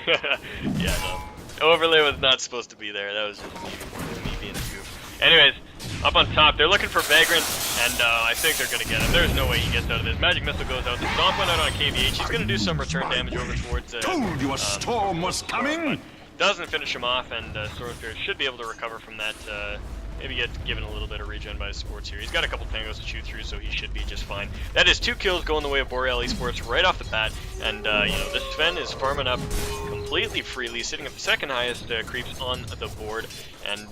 Yeah, no. Overlay was not supposed to be there. That was just me being a goof. Anyways, up on top, they're looking for Vagrant, and I think they're going to get him. There's no way he gets out of this. Magic Missile goes out. The Stomp went out on KVH. He's going to do some return damage over towards... Told you a storm was coming! Doesn't finish him off, and Storm Spirit should be able to recover from that. Maybe get given a little bit of regen by his sports here. He's got a couple tangos to shoot through, so he should be just fine. That is 2 kills going the way of Boreal Esports right off the bat, and you know, this Sven is farming up completely freely, sitting at the second highest creeps on the board, and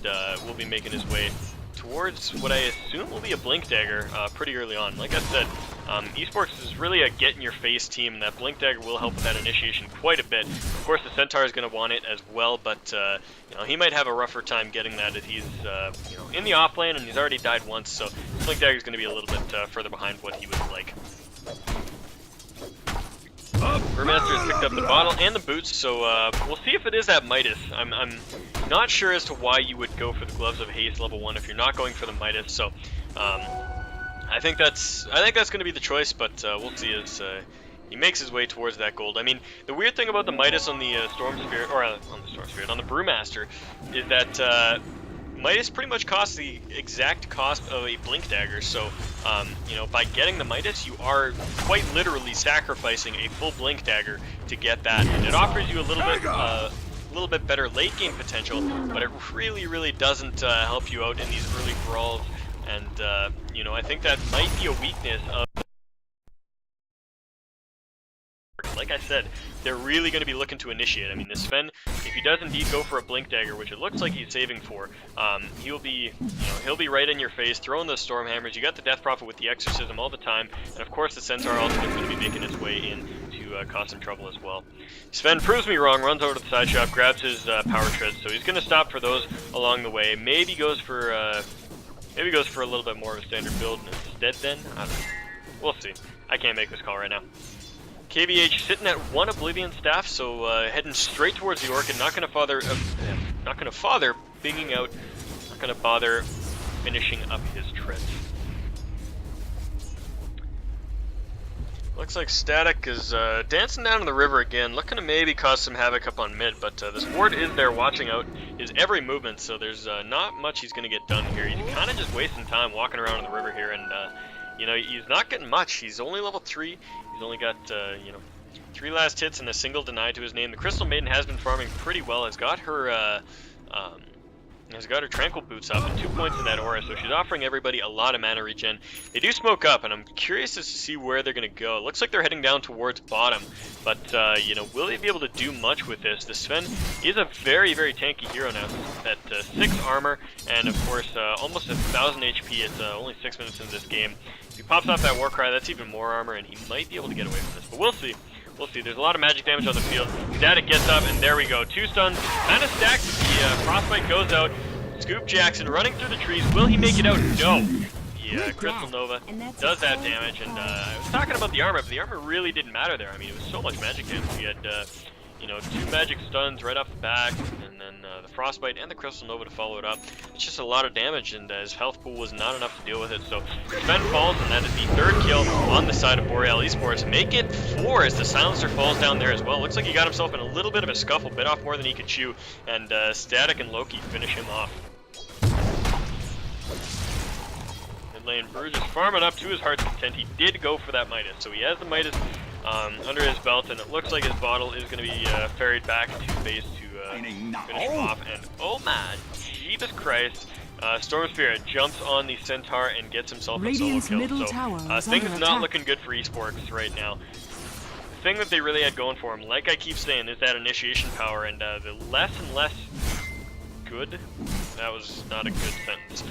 will be making his way towards what I assume will be a Blink Dagger pretty early on. Like I said, eSporks is really a get-in-your-face team, and that Blink Dagger will help with that initiation quite a bit. Of course, the Centaur is going to want it as well, but you know, he might have a rougher time getting that if he's you know, in the off lane, and he's already died once, so Blink Dagger is going to be a little bit further behind what he would like. Brewmaster has picked up the bottle and the boots, so we'll see if it is that Midas. I'm not sure as to why you would go for the Gloves of Haste level 1 if you're not going for the Midas, so I think that's going to be the choice, but we'll see as he makes his way towards that gold. I mean, the weird thing about the Midas on the Storm Spirit, or on the Brewmaster, is that Midas pretty much costs the exact cost of a Blink Dagger, so you know, by getting the Midas, you are quite literally sacrificing a full Blink Dagger to get that, and it offers you a little bit better late game potential, but it really doesn't help you out in these early brawls, and you know, I think that might be a weakness of. Like I said, they're really going to be looking to initiate. I mean, this Sven, if he does indeed go for a Blink Dagger, which it looks like he's saving for, he'll be right in your face, throwing those Storm Hammers. You got the Death Prophet with the Exorcism all the time, and of course the Centaur also is going to be making its way in to cause some trouble as well. Sven proves me wrong, runs over to the side shop, grabs his Power Treads, so he's going to stop for those along the way. Maybe goes for a little bit more of a standard build instead. Then I don't know. We'll see. I can't make this call right now. KVH sitting at 1 Oblivion staff, so heading straight towards the Orchid. Not gonna bother binging out. Not gonna bother finishing up his treads. Looks like Static is dancing down in the river again, looking to maybe cause some havoc up on mid. But this ward is there, watching out his every movement, so there's not much he's gonna get done here. He's kind of just wasting time walking around in the river here, and you know, he's not getting much. He's only level 3. He's only got, you know, 3 last hits and a single denied to his name. The Crystal Maiden has been farming pretty well. Has got her Tranquil Boots up and 2 points in that aura, so she's offering everybody a lot of mana regen. They do smoke up, and I'm curious as to see where they're going to go. It looks like they're heading down towards bottom, but, you know, will they be able to do much with this? The Sven is a very tanky hero now at 6 armor, and of course, almost 1,000 HP. It's only 6 minutes into this game. If he pops off that Warcry, that's even more armor, and he might be able to get away from this, but we'll see. We'll see. There's a lot of magic damage on the field. Static gets up, and there we go. 2 stuns, kind of stacked. The Frostbite goes out. Scoop Jackson running through the trees. Will he make it out? No. The Crystal Nova does that damage, and I was talking about the armor, but the armor really didn't matter there. I mean, it was so much magic damage. He had, you know, 2 magic stuns right off the back, and then the Frostbite and the Crystal Nova to follow it up. It's just a lot of damage, and his health pool was not enough to deal with it. So Sven falls, and that is the 3rd kill on the side of Boreal Esports. Make it 4 as the Silencer falls down there as well. Looks like he got himself in a little bit of a scuffle, bit off more than he could chew, and Static and Loki finish him off. Mid lane, Bruges farming up to his heart's content. He did go for that Midas, so he has the Midas under his belt, and it looks like his bottle is going to be ferried back to base to finish him off. And oh my Jesus Christ, Storm Spirit jumps on the Centaur and gets himself a solo kill. So things not looking good for eSporks right now. The thing that they really had going for him, like I keep saying, is that initiation power, and the less and less good, that was not a good sentence.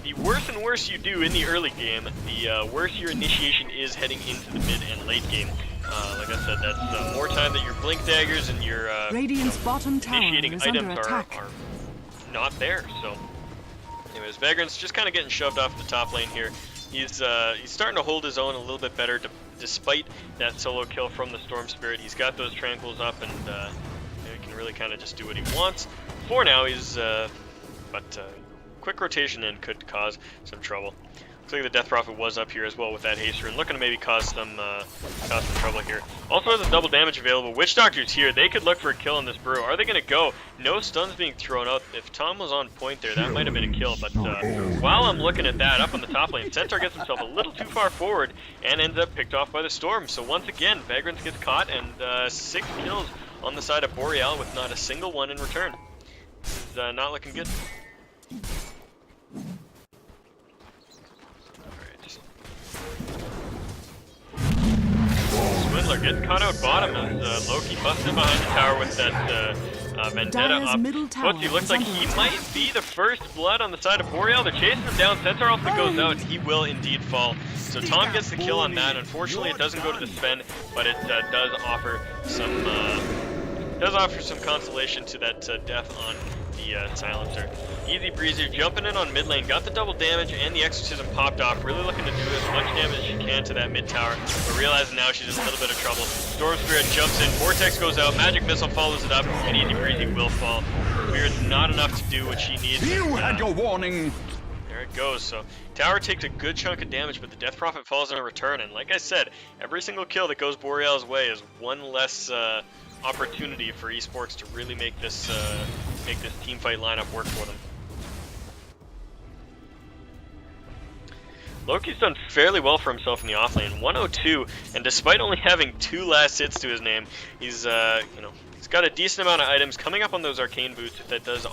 The worse and worse you do in the early game, the worse your initiation is heading into the mid and late game. Like I said, that's more time that your Blink Daggers and your initiating items are not there. So, anyways, Vagrant's just kind of getting shoved off the top lane here. He's starting to hold his own a little bit better, despite that solo kill from the Storm Spirit. He's got those Tranquils up, and he can really kind of just do what he wants. For now, he's but quick rotation in could cause some trouble. Looks like the Death Prophet was up here as well with that haste rune, looking to maybe cause some trouble here. Also has a double damage available. Witch Doctor's here. They could look for a kill on this brew. Are they going to go? No stuns being thrown out. If Tom was on point there, that might have been a kill. But while I'm looking at that, up on the top lane, Centaur gets himself a little too far forward and ends up picked off by the Storm. So once again, Vagrant gets caught and 6 kills on the side of Boreal with not a single one in return. This is not looking good. Swindler gets caught out bottom as Loki busted behind the tower with that Vendetta up. Footsie looks like he might be the first blood on the side of Boreal. They're chasing him down. Centaur also goes out, and he will indeed fall. So Tom gets the kill on that. Unfortunately, it doesn't go to the Sven, but it does offer some consolation to that death on the Silencer. Easy breezy jumping in on mid lane, got the double damage and the exorcism popped off, really looking to do as much damage as she can to that mid tower, but realizing now she's in a little bit of trouble. Storm Spirit jumps in, Vortex goes out, Magic Missile follows it up, and Easy breezy will fall. Spirit's not enough to do what she needs. You had your warning. There it goes. So tower takes a good chunk of damage, but the Death Prophet falls in a return, and like I said, every single kill that goes Boreal's way is one less opportunity for eSporks to really make this team fight lineup work for them. Loki's done fairly well for himself in the offlane, 102, and despite only having 2 last hits to his name, he's he's got a decent amount of items coming up on those arcane boots if that does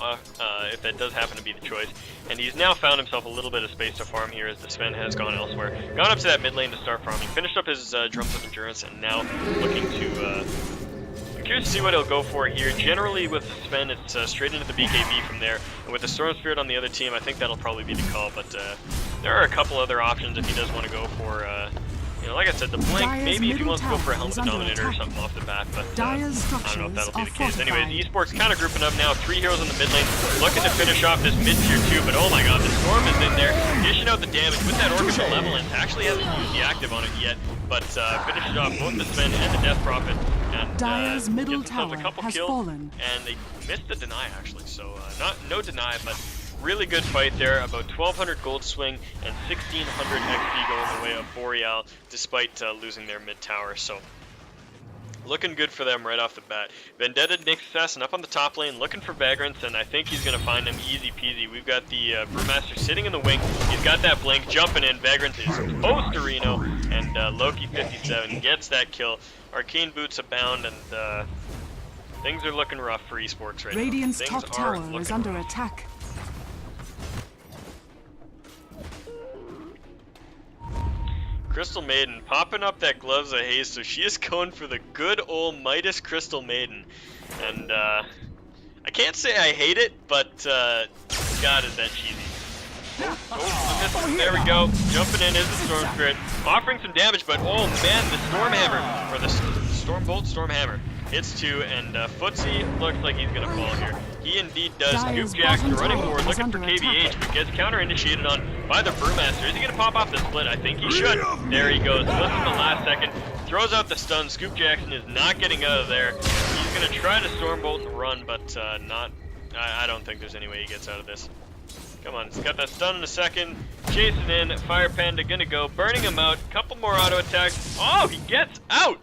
happen to be the choice, and he's now found himself a little bit of space to farm here as the Sven has gone elsewhere. Gone up to that mid lane to start farming, finished up his drums of endurance, and now looking to. I'm curious to see what he'll go for here. Generally with Sven, it's straight into the BKB from there, and with the Storm Spirit on the other team, I think that'll probably be the call, but there are a couple other options if he does want to go for, like I said, the Blink, maybe if he wants to go for a Helm of the Dominator or something off the bat, but I don't know if that'll be the case. Anyways, eSporks kind of grouping up now, 3 heroes in the mid lane, looking to finish off this mid-tier 2, but oh my god, the Storm is in there, dishing out the damage with that Orc of Malevolence. Actually hasn't used the active on it yet, but finishes off both the Sven and the Death Prophet, and Dire's middle gives themselves a tower couple has kills, fallen. and they missed the deny actually, so no deny, but really good fight there, about 1200 gold swing and 1600 XP going the way of Boreal, despite losing their mid tower, so looking good for them right off the bat. Vendetta Nick's assassin up on the top lane, looking for Vagrants, and I think he's going to find him easy peasy. We've got the Brewmaster sitting in the wing, he's got that blink, jumping in, Vagrant is close to Reno, and Loki 57 gets that kill. Arcane boots abound, and things are looking rough for eSporks right Radiant's now. top tower is under attack. Crystal Maiden popping up that Gloves of Haste, so she is going for the good old Midas Crystal Maiden. And I can't say I hate it, but God, is that cheesy. There we go. Jumping in is the Storm Spirit, offering some damage, but oh man, the Storm Hammer, or the Storm Bolt, Storm Hammer, hits 2, and Footsie looks like he's gonna fall here. He indeed does. Scoop Jack's running forward, looking for KVH, but gets counter-initiated on by the Brewmaster. Is he gonna pop off the split? I think he should. There he goes. Splits in the last second, throws out the stun. Scoop Jackson is not getting out of there. He's gonna try to Stormbolt and run, but not. I don't think there's any way he gets out of this. Come on, he's got that stun in a second. Chasing in, Fire Panda gonna go, burning him out. Couple more auto attacks. Oh, he gets out!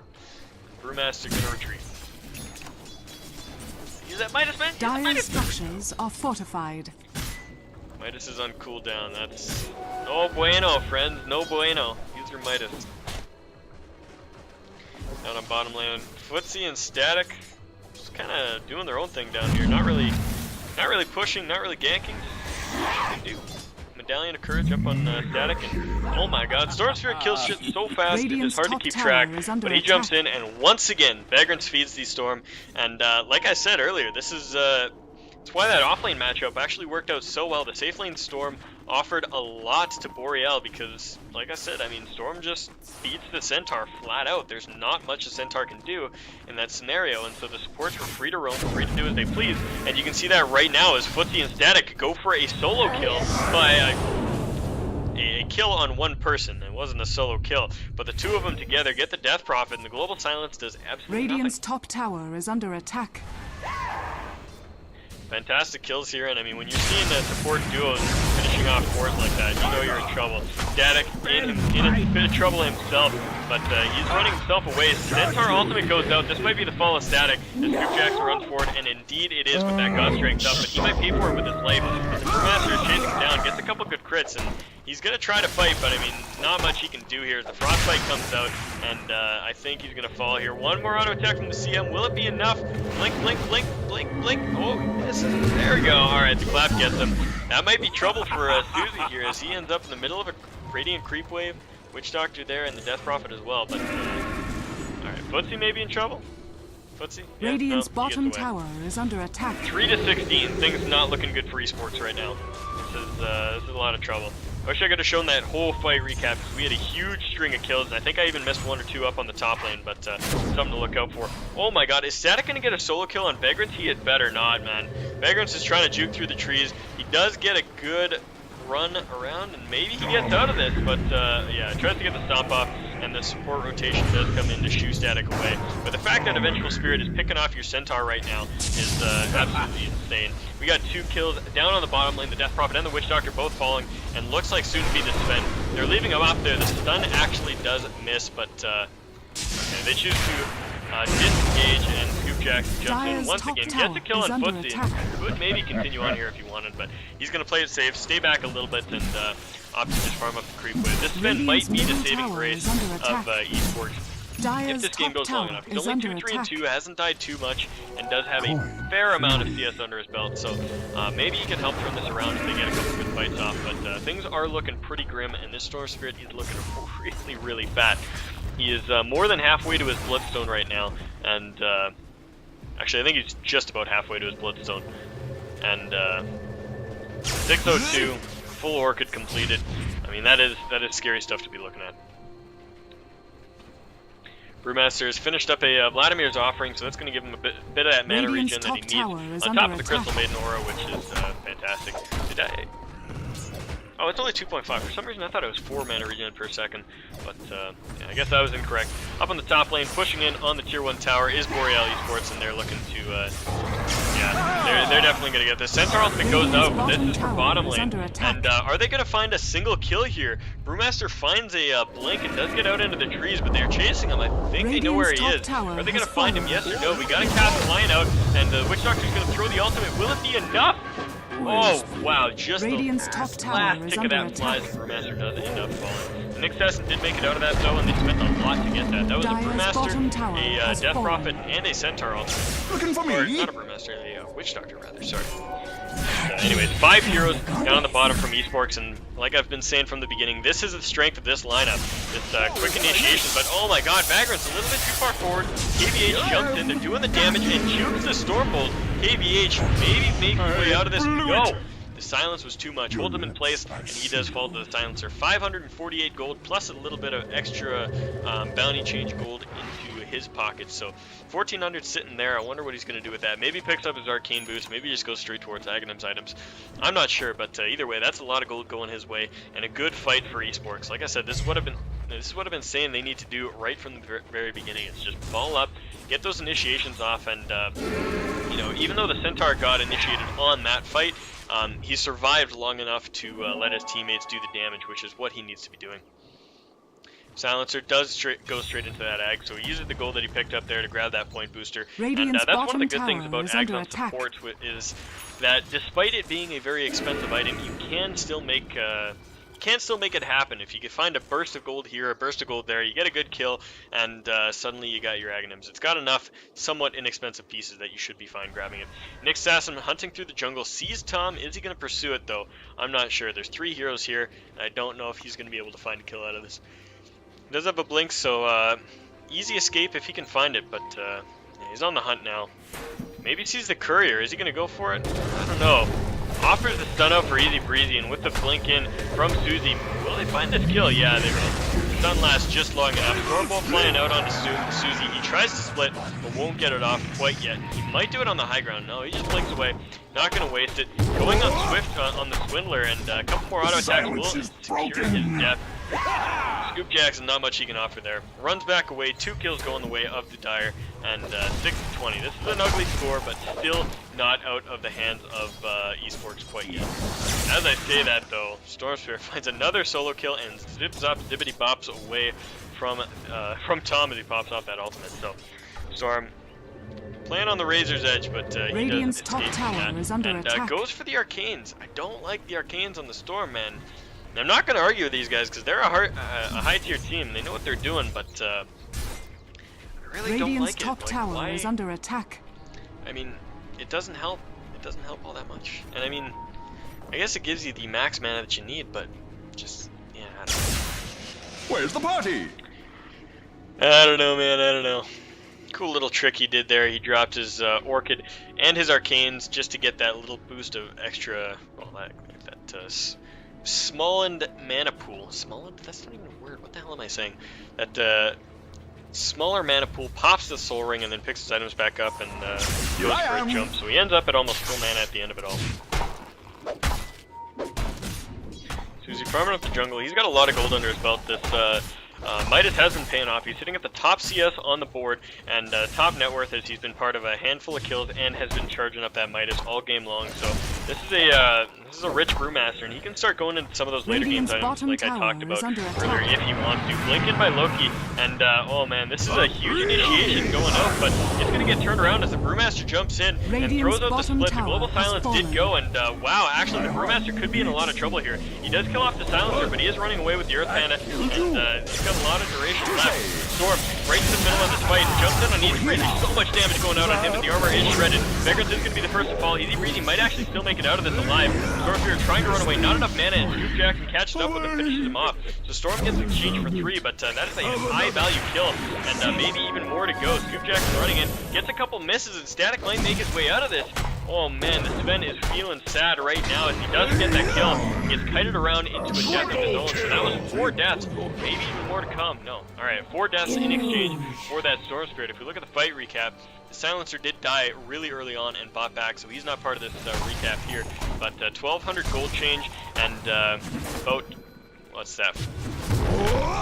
Brewmaster gonna retreat. Is that Midas, man? Dire's structures are fortified. Midas is on cooldown. That's no bueno, friends. No bueno. Use your Midas. Down on bottom lane, Footsie and Static just kind of doing their own thing down here. Not really pushing, not really ganking. Just do. Medallion of Courage up on Static, and oh my god, Storm Spirit kills shit so fast it's hard to keep track, but he jumps in, and once again, Vagrants feeds the Storm, and like I said earlier, this is it's why that offlane matchup actually worked out so well. The safe lane Storm offered a lot to Boreal because, like I said, I mean, Storm just beats the Centaur flat out. There's not much a Centaur can do in that scenario, and so the supports were free to roam, free to do as they please, and you can see that right now as Footsie and Static go for a solo kill by a kill on one person. It wasn't a solo kill, but the two of them together get the Death Prophet, and the Global Silence does absolutely Radiant's nothing. top tower is under attack. Fantastic kills here, and I mean, when you're seeing the support duos finishing off cores like that, you know you're in trouble. Static in a bit of trouble himself, but he's running himself away. Centaur ultimate goes out. This might be the fall of Static as Cptn.Canuck runs forward, and indeed it is with that God Strength up, but he might pay for it with his life. The Brewmaster is chasing him down, gets a couple good crits, and he's going to try to fight, but I mean, not much he can do here. The Frostbite comes out, and I think he's going to fall here. One more auto attack from the CM. Will it be enough? Blink, blink, blink, blink, blink. Oh, misses. There we go. Alright, the clap gets him. That might be trouble for Susie here as he ends up in the middle of a Radiant Creep Wave. Witch Doctor there and the Death Prophet as well, but alright, Footsie may be in trouble. Footsie? Yeah, Radiant's no, bottom tower is under attack. 3 to 16, things not looking good for esports right now. This is a lot of trouble. I wish I could have shown that whole fight recap because we had a huge string of kills, and I think I even missed 1 or 2 up on the top lane, but something to look out for. Oh my god, is Static going to get a solo kill on Vagrant? He had better not, man. Vagrant is trying to juke through the trees. He does get a good run around, and maybe he gets out of this, but yeah, tries to get the stomp off, and the support rotation does come in to shoo Static away. But the fact that Eventual Spirit is picking off your Centaur right now is absolutely insane. We got 2 kills down on the bottom lane, the Death Prophet and the Witch Doctor both falling, and looks like soon to be the Sven. They're leaving him up there. The stun actually does miss, but okay, they choose to disengage, and Cptn.Canuck jumps in once again, gets a kill on Footsie, and could maybe continue on here if he wanted, but he's going to play it safe, stay back a little bit, and opt to just farm up the creep wave. This Sven might be the saving grace of esports if this game goes long enough. He's only 2-3-2, hasn't died too much, and does have a fair amount of CS under his belt, so maybe he can help turn this around if they get a couple good fights off, but things are looking pretty grim, and this Storm Spirit is looking really, really fat. He is more than halfway to his Bloodstone right now, and actually I think he's just about halfway to his Bloodstone. And 602, full Orchid completed. I mean, that is scary stuff to be looking at. Brewmaster has finished up a Vladimir's Offering, so that's going to give him a bit of that mana regen that he needs, on top of the Crystal Maiden Aura, which is fantastic. Did I... Oh, it's only 2.5. For some reason I thought it was 4 mana regen per second, but yeah, I guess I was incorrect. Up on the top lane, pushing in on the tier 1 tower is Boreal Esports, and they're looking to, yeah, they're definitely going to get this. Centaur ultimate goes out, but this is for bottom lane. And are they going to find a single kill here? Brewmaster finds a blink and does get out into the trees, but they're chasing him. I think they know where he is. Are they going to find him? Yes or no? We got to cast the lion out, and the Witch Doctor's going to throw the ultimate. Will it be enough? Oh, wow, just the last tick of that flies, and Brewmaster does end up falling. Nick Sesson did make it out of that, though, and they spent a lot to get that. That was a Brewmaster, a Death Prophet, and a Centaur ultimate. Looking for Or, me? not a Brewmaster, a Witch Doctor, rather, sorry. Anyways, 5 heroes down on the bottom from eSporks, and like I've been saying from the beginning, this is the strength of this lineup. This quick initiation, but oh my god, Vagrant's a little bit too far forward. KVH jumps in, they're doing the damage, and jukes the Stormbolt. KVH maybe making his way out of this. No! The silence was too much. Hold him in place, and he does fall to the silencer. 548 gold, plus a little bit of extra bounty change gold into his pockets. So 1400 sitting there. I wonder what he's going to do with that. Maybe picks up his arcane boost. Maybe just goes straight towards Aghanim's items. I'm not sure, but either way, that's a lot of gold going his way, and a good fight for eSporks. Like I said, this is what I've been saying they need to do right from the very beginning. It's just ball up, get those initiations off, and you know, even though the Centaur got initiated on that fight, he survived long enough to let his teammates do the damage, which is what he needs to be doing. Silencer does go straight into that ag, so he uses the gold that he picked up there to grab that point booster. And that's one of the good things about ags on supports is that despite it being a very expensive item, you can still make it happen. If you can find a burst of gold here, a burst of gold there, you get a good kill, and suddenly you got your Aghanims. It's got enough somewhat inexpensive pieces that you should be fine grabbing it. Nick Sasson hunting through the jungle, sees Tom. Is he going to pursue it, though? I'm not sure. There's 3 heroes here, and I don't know if he's going to be able to find a kill out of this. He does have a blink, so easy escape if he can find it, but yeah, he's on the hunt now. Maybe sees the courier. Is he going to go for it? I don't know. Offers the stun out for easy breezy, and with the blink in from Susie, will they find this kill? Yeah, they will. The stun lasts just long enough. Stormbolt flying out onto Susie. He tries to split, but won't get it off quite yet. He might do it on the high ground. No, he just blinks away. Not going to waste it. Going on Swift on the Swindler, and a couple more auto attacks will secure his death. Cptn.Canuck, not much he can offer there. Runs back away, 2 kills going the way of the Dire, and 6-20. This is an ugly score, but still not out of the hands of eSporks quite yet. As I say that though, Stormsphere finds another solo kill and zips up zippity bops away from Tom as he pops off that ultimate. So Storm playing on the razor's edge, but he Radiant's doesn't top escape tower from that. is under And attack. goes for the arcanes. I don't like the arcanes on the Storm, man. And I'm not going to argue with these guys because they're a high tier team. They know what they're doing, but I really don't Radiant's like it. top Like, tower why? is under attack. I mean, it doesn't help. It doesn't help all that much. And I mean, I guess it gives you the max mana that you need, but just, yeah, I don't know. Where's the party? I don't know, man. I don't know. Cool little trick he did there. He dropped his Orchid and his Arcanes just to get that little boost of extra, well, that Smolland mana pool. Smolland? That's not even a word. What the hell am I saying? That smaller mana pool pops the Soul Ring and then picks his items back up and goes for a jump. So he ends up at almost full mana at the end of it all. Susie farming up the jungle. He's got a lot of gold under his belt. This Midas has been paying off. He's sitting at the top CS on the board and top net worth as he's been part of a handful of kills and has been charging up that Midas all game long. So this is a rich brewmaster, and he can start going into some of those later games items like I talked about earlier if he wants to. Blink in by Loki, and oh man, this is a huge initiation going out, but it's going to get turned around as the brewmaster jumps in and throws out the split. The global silence did go, and wow, actually the brewmaster could be in a lot of trouble here. He does kill off the silencer, but he is running away with the earth panda, and he's got a lot of duration left. Storm right in the middle of this fight, jumps in on Easy Breezy. So much damage going out on him, but the armor is shredded. Vagrant is going to be the first to fall. Easy Breezy might actually still make it out of this alive. Stormsphere trying to run away, not enough mana, and Scoopjack catches up with him, finishes him off. So Storm gets exchanged for 3, but that is a high value kill, and maybe even more to go. Scoopjack is running in, gets a couple misses, and Static might make his way out of this. Oh man, the Sven is feeling sad right now as he doesn't get that kill. He gets kited around into a death of his own, so that was 4 deaths, maybe even more to come. No, alright, 4 deaths in exchange for that Storm Spirit. If we look at the fight recap, the Silencer did die really early on and bought back, so he's not part of this recap here. But 1,200 gold change and about, what's that?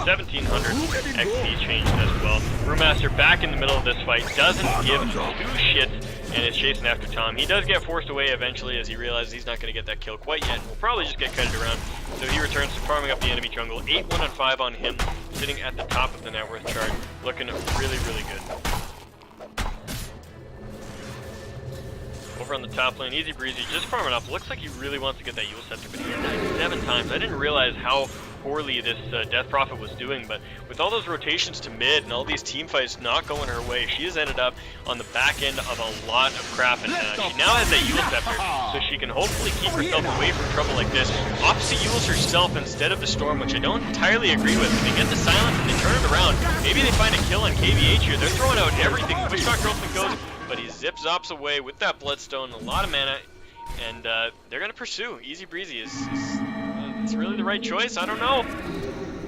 1,700 XP change as well. Brewmaster back in the middle of this fight, doesn't give 2 shits, and is chasing after Tom. He does get forced away eventually as he realizes he's not going to get that kill quite yet. We'll probably just get kited around. So he returns to farming up the enemy jungle. 8-1-5 on him, sitting at the top of the net worth chart, looking really, really good. Over on the top lane, Easy Breezy just farming up. Looks like he really wants to get that Yule Scepter, but he died 7 times. I didn't realize how poorly this Death Prophet was doing, but with all those rotations to mid and all these team fights not going her way, she has ended up on the back end of a lot of crap, and she now has that Yule Scepter, so she can hopefully keep herself away from trouble like this. Opts to Yules herself instead of the Storm, which I don't entirely agree with. They get the silence and they turn it around. Maybe they find a kill on KVH here. They're throwing out everything. Push Dr. Ultimate goes, but he zips Ops away with that Bloodstone, a lot of mana, and they're going to pursue. Easy Breezy is it's really the right choice. I don't know.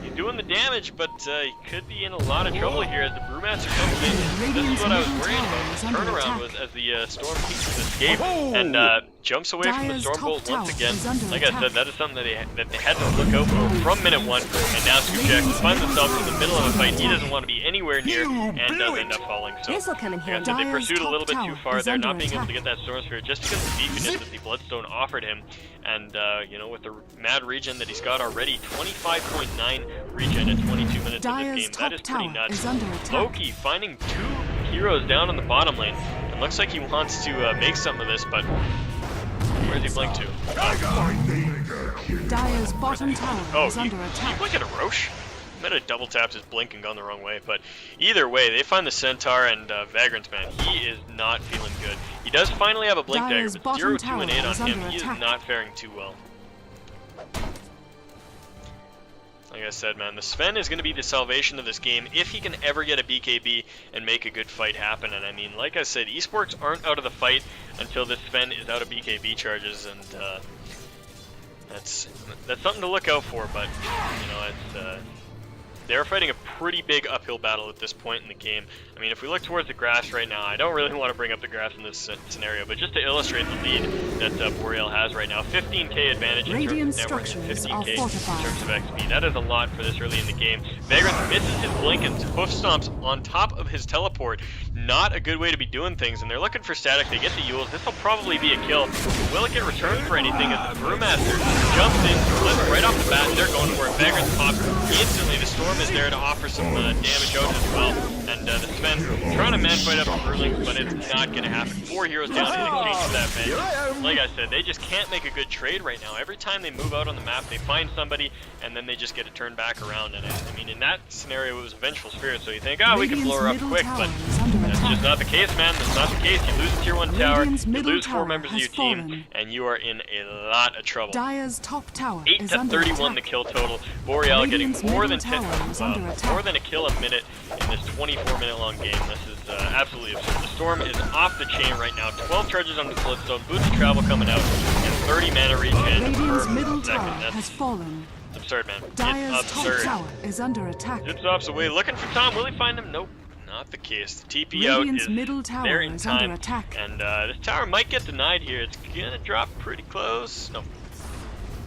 He's doing the damage, but he could be in a lot of trouble here as the Brewmaster comes in. This is what I was worried about. The turnaround was as the Storm keeps to escape and jumps away from the Stormbolt once again. Like I said, that is something that they had to look out for from minute 1. And now Scoopjack finds himself in the middle of a fight he doesn't want to be anywhere near and does end up falling. So like I said, they pursued a little bit too far there, not being able to get that Storm Spirit just because of the beefiness that the Bloodstone offered him. And you know, with the mad regen that he's got already, 25.9 regen at 22 minutes in this game. That is pretty nuts. Loki finding 2 heroes down on the bottom lane. It looks like he wants to make some of this, but where's he blink to? Dire's bottom tower is under attack. He blink at a Roche? I might have double tapped his blink and gone the wrong way, but either way, they find the Centaur and Vagrant's man. He is not feeling good. He does finally have a blink dagger, but 0, 2, and 8 on him. He is not faring too well. Like I said, man, the Sven is going to be the salvation of this game if he can ever get a BKB and make a good fight happen. And I mean, like I said, eSporks aren't out of the fight until this Sven is out of BKB charges, and that's something to look out for. But you know, they're fighting a pretty big uphill battle at this point in the game. I mean, if we look towards the grass right now, I don't really want to bring up the grass in this scenario, but just to illustrate the lead that Boreal has right now, 15k advantage in terms of network and 15k in terms of XP. That is a lot for this early in the game. Vagrant misses his blink and hoof stomps on top of his teleport. Not a good way to be doing things, and they're looking for static. They get the Yules. This will probably be a kill. Will it get returned for anything as the Brewmaster jumps in, flips right off the bat, and they're going for it. Vagrant pops instantly. The Storm is there to offer some damage out as well, and the Sven trying to man fight up the Brewlings, but it's not going to happen. 4 heroes down in exchange for that man. Like I said, they just can't make a good trade right now. Every time they move out on the map, they find somebody, and then they just get it turned back around. And I mean, in that scenario, it was a Vengeful Spirit, so you think, oh, we can blow her up quick, but that's just not the case, man. That's not the case. You lose a tier 1 tower, you lose 4 members of your team, and you are in a lot of trouble. Dire's top tower 8 to 31 the kill total. Boreal getting more than a kill a minute in this 24-minute long game. This is absolutely absurd. The Storm is off the chain right now. 12 charges on the Bloodstone, boost of travel coming out, and 30 mana regen per middle second. tower That's has fallen. absurd, man. Dire's It's top absurd. tower is under attack. Zipzop's away looking for Tom. Will he find him? Nope. Not the case. The TP out Radiant's is middle tower there in is time, under attack. and this tower might get denied here. It's gonna drop pretty close. No.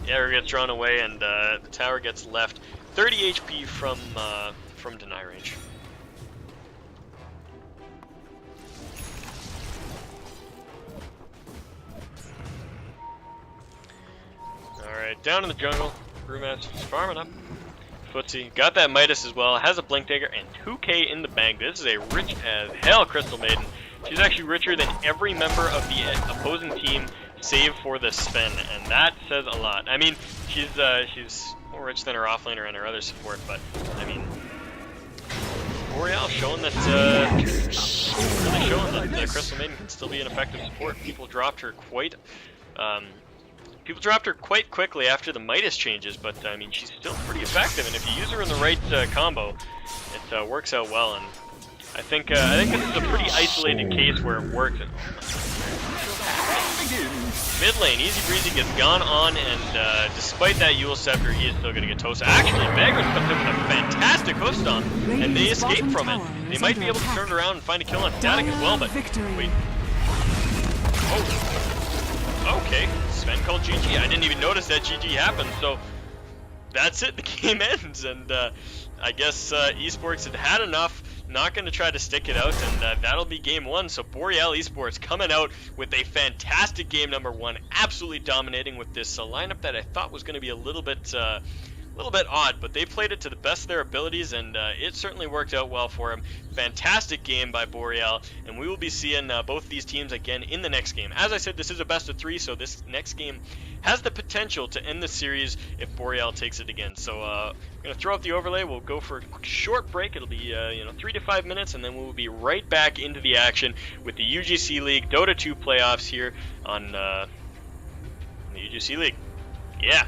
Yeah, it gets drawn away, and the tower gets left 30 HP from deny range. Alright, down in the jungle. Brewmaster's farming up. Footsie got that Midas as well, has a Blink Dagger and 2k in the bank. This is a rich as hell Crystal Maiden. She's actually richer than every member of the opposing team save for the Sven, and that says a lot. I mean, she's more rich than her offlaner and her other support, but I mean, Boreal showing that really showing that Crystal Maiden can still be an effective support. People dropped her quite quickly after the Midas changes, but I mean, she's still pretty effective, and if you use her in the right combo, it works out well. And I think this is a pretty isolated case where it works. Mid lane, Easy Breezy gets gone on, and despite that Yule Scepter, he is still going to get toasted. Actually, Vagrant comes in with a fantastic hoof stomp, and they escape from it. They might be able to turn it around and find a kill on Static as well, but wait. Oh, okay. Sven called GG. I didn't even notice that GG happened, so that's it. The game ends, and I guess eSporks had enough. Not going to try to stick it out, and that'll be game 1. So Boreal Esports coming out with a fantastic game number 1, absolutely dominating with this lineup that I thought was going to be a little bit odd, but they played it to the best of their abilities, and it certainly worked out well for them. Fantastic game by Boreal, and we will be seeing both these teams again in the next game. As I said, this is a best of 3, so this next game has the potential to end the series if Boreal takes it again. So I'm going to throw out the overlay. We'll go for a short break. It'll be 3 to 5 minutes, and then we'll be right back into the action with the UGC League Dota 2 playoffs here on the UGC League. Yeah.